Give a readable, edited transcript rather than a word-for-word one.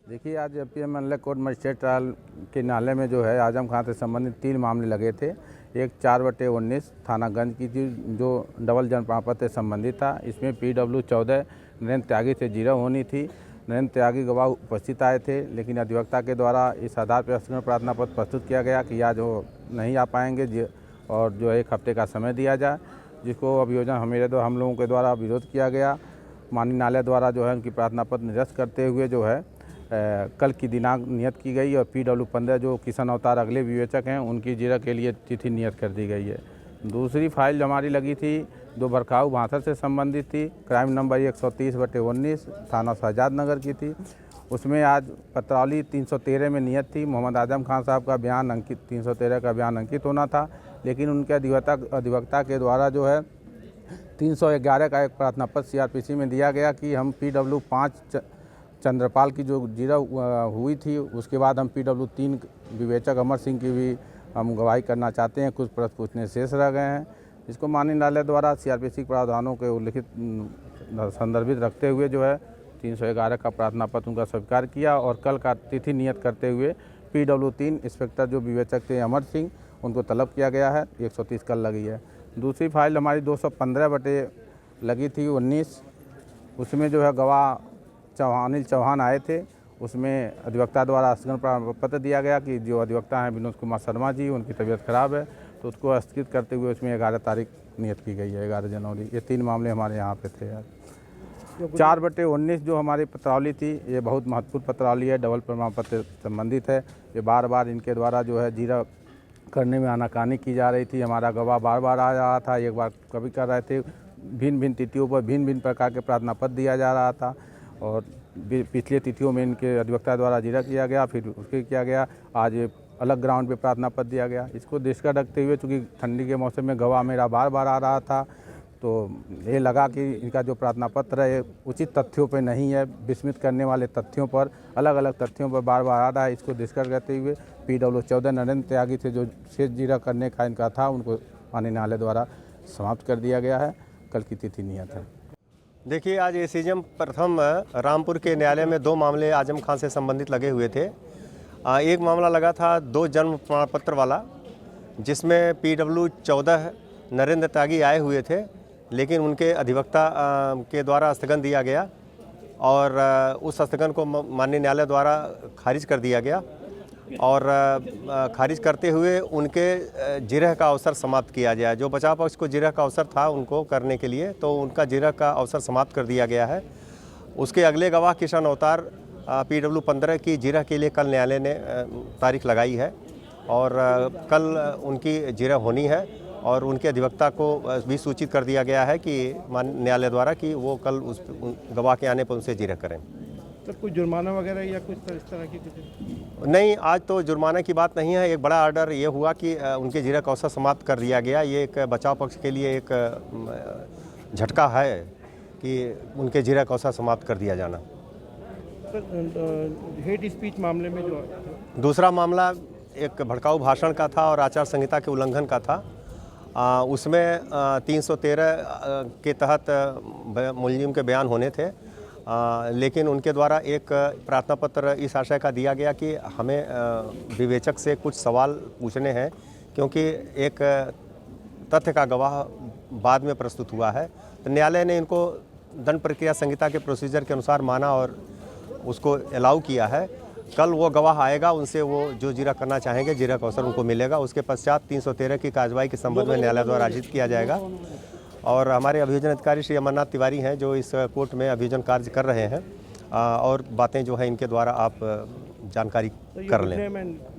देखिए, आज पीएम मनले कोर्ट मजिस्ट्रेट ट्रायल के नाले में जो है आजम खान से संबंधित 3 मामले लगे थे। एक 4/19 थानागंज की थी जो डबल जनपापत से संबंधित था। इसमें PW14 नरेंद्र त्यागी से जीरो होनी थी। नरेंद्र त्यागी गवाह उपस्थित आए थे, लेकिन अधिवक्ता के द्वारा इस आधार पर स्थगन प्रार्थना पत्र प्रस्तुत किया गया कि आज वो नहीं आ पाएंगे और जो 1 हफ्ते का समय दिया जाए, जिसको अभियोजन हम लोगों के द्वारा विरोध किया गया। माननीय न्यायालय द्वारा जो है उनकी प्रार्थना पत्र निरस्त करते हुए जो है कल की दिनांक नियत की गई और PW15 जो किशन अवतार अगले विवेचक हैं उनकी जिरह के लिए तिथि नियत कर दी गई है। दूसरी फाइल जो हमारी लगी थी 2 भड़काऊ भाषण से संबंधित थी। क्राइम नंबर 130/19 थाना शहजादनगर की थी। उसमें आज पत्रावली 313 में नियत थी। मोहम्मद आजम खान साहब का बयान अंकित 313 का बयान अंकित होना था, लेकिन उनके अधिवक्ता के द्वारा जो है 311 का एक प्रार्थना पत्र CRPC में दिया गया कि हम PW5 चंद्रपाल की जो जिरह हुई थी उसके बाद हम PW3 विवेचक अमर सिंह की भी हम गवाही करना चाहते हैं। कुछ प्रश्न पूछने शेष रह गए हैं। इसको माननीय न्यायालय द्वारा CRPC प्रावधानों के उल्लिखित संदर्भित रखते हुए जो है 311 का प्रार्थना पत्र उनका स्वीकार किया और कल का तिथि नियत करते हुए PW3 इंस्पेक्टर जो विवेचक थे अमर सिंह उनको तलब किया गया है। 130 कल लगी है। दूसरी फाइल हमारी 215 लगी थी 19। उसमें जो है गवाह अनिल चौहान आए थे। उसमें अधिवक्ता द्वारा स्थगन पत्र दिया गया कि जो अधिवक्ता हैं विनोद कुमार शर्मा जी, उनकी तबीयत खराब है, तो उसको स्थगित करते हुए उसमें 11 तारीख नियत की गई है, 11 जनवरी। ये 3 मामले हमारे यहाँ पे थे यार। 4/19 जो हमारी पत्रावली थी, ये बहुत महत्वपूर्ण पत्रावली है, डबल प्रमाण पत्र से संबंधित है। ये बार बार इनके द्वारा जो है जिरह करने में आनाकानी की जा रही थी। हमारा गवाह बार बार आ रहा था, एक बार कभी कर रहे थे। भिन्न भिन्न तिथियों पर भिन्न भिन्न प्रकार के प्रार्थना पत्र दिया जा रहा था और पिछले तिथियों में इनके अधिवक्ता द्वारा जिरह किया गया, फिर उसके किया गया। आज अलग ग्राउंड पे प्रार्थना पत्र दिया गया। इसको दृष्टिगत रखते हुए चूँकि ठंडी के मौसम में गवाह मेरा बार बार आ रहा था, तो ये लगा कि इनका जो प्रार्थना पत्र है उचित तथ्यों पे नहीं है, विस्मित करने वाले तथ्यों पर, अलग अलग तथ्यों पर बार बार आ रहा है। इसको दृष्टिगत करते हुए PW14 नरेंद्र त्यागी से जो शेष जिरह करने का इनका था उनको माननीय न्यायालय द्वारा समाप्त कर दिया गया है। कल की तिथि नियत है। देखिए, आज ACM प्रथम रामपुर के न्यायालय में 2 मामले आजम खान से संबंधित लगे हुए थे। एक मामला लगा था 2 जन्म प्रमाण पत्र वाला, जिसमें PW14 नरेंद्र त्यागी आए हुए थे, लेकिन उनके अधिवक्ता के द्वारा स्थगन दिया गया और उस स्थगन को माननीय न्यायालय द्वारा खारिज कर दिया गया और खारिज करते हुए उनके जिरह का अवसर समाप्त किया गया। जो बचाव पक्ष को जिरह का अवसर था उनको करने के लिए, तो उनका जिरह का अवसर समाप्त कर दिया गया है। उसके अगले गवाह किशन अवतार PW15 की जिरह के लिए कल न्यायालय ने तारीख लगाई है और कल उनकी जिरह होनी है और उनके अधिवक्ता को भी सूचित कर दिया गया है कि न्यायालय द्वारा कि वो कल उस गवाह के आने पर उनसे जिरह करें। तो कुछ जुर्माना वगैरह या कुछ इस तरह की कुछ नहीं, आज तो जुर्माना की बात नहीं है। एक बड़ा ऑर्डर ये हुआ कि उनके जिरह का अवसर समाप्त कर दिया गया। ये एक बचाव पक्ष के लिए एक झटका है कि उनके जिरह का अवसर समाप्त कर दिया जाना। हेट स्पीच मामले में जो दूसरा मामला एक भड़काऊ भाषण का था और आचार संहिता के उल्लंघन का था। उसमें 313 के तहत मुलजिम के बयान होने थे, लेकिन उनके द्वारा एक प्रार्थना पत्र इस आशय का दिया गया कि हमें विवेचक से कुछ सवाल पूछने हैं, क्योंकि एक तथ्य का गवाह बाद में प्रस्तुत हुआ है। तो न्यायालय ने इनको दंड प्रक्रिया संहिता के प्रोसीजर के अनुसार माना और उसको अलाउ किया है। कल वो गवाह आएगा, उनसे वो जो जिरह करना चाहेंगे जिरह का अवसर उनको मिलेगा। उसके पश्चात 313 की कार्रवाई के संबंध में न्यायालय द्वारा आयोजित किया जाएगा और हमारे अभियोजन अधिकारी श्री अमरनाथ तिवारी हैं जो इस कोर्ट में अभियोजन कार्य कर रहे हैं और बातें जो है इनके द्वारा आप जानकारी कर लें।